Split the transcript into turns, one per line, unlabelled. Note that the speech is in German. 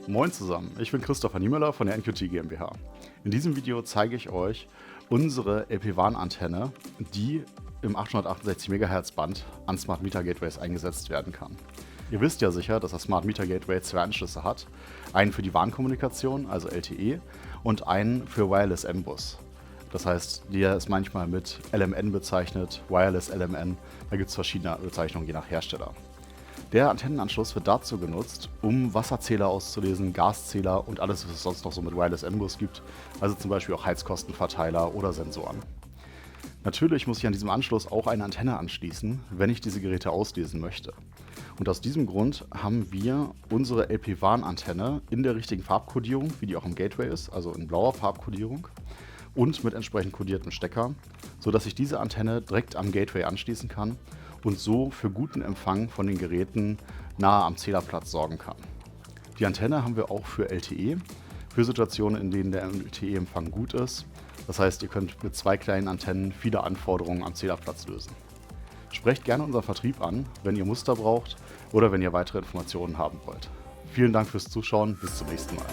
Moin zusammen, ich bin Christopher Niemöller von der NQT GmbH. In diesem Video zeige ich euch unsere LPWAN-Antenne, die im 868 MHz Band an Smart Meter Gateways eingesetzt werden kann. Ihr wisst ja sicher, dass das Smart Meter Gateway zwei Anschlüsse hat. Einen für die WAN-Kommunikation, also LTE, und einen für Wireless M-Bus. Das heißt, der ist manchmal mit LMN bezeichnet, Wireless LMN, da gibt es verschiedene Bezeichnungen je nach Hersteller. Der Antennenanschluss wird dazu genutzt, um Wasserzähler auszulesen, Gaszähler und alles, was es sonst noch so mit Wireless M-Bus gibt, also zum Beispiel auch Heizkostenverteiler oder Sensoren. Natürlich muss ich an diesem Anschluss auch eine Antenne anschließen, wenn ich diese Geräte auslesen möchte. Und aus diesem Grund haben wir unsere LPWAN-Antenne in der richtigen Farbkodierung, wie die auch im Gateway ist, also in blauer Farbkodierung und mit entsprechend kodiertem Stecker, sodass ich diese Antenne direkt am Gateway anschließen kann und so für guten Empfang von den Geräten nahe am Zählerplatz sorgen kann. Die Antenne haben wir auch für LTE, für Situationen, in denen der LTE-Empfang gut ist. Das heißt, ihr könnt mit zwei kleinen Antennen viele Anforderungen am Zählerplatz lösen. Sprecht gerne unseren Vertrieb an, wenn ihr Muster braucht oder wenn ihr weitere Informationen haben wollt. Vielen Dank fürs Zuschauen, bis zum nächsten Mal.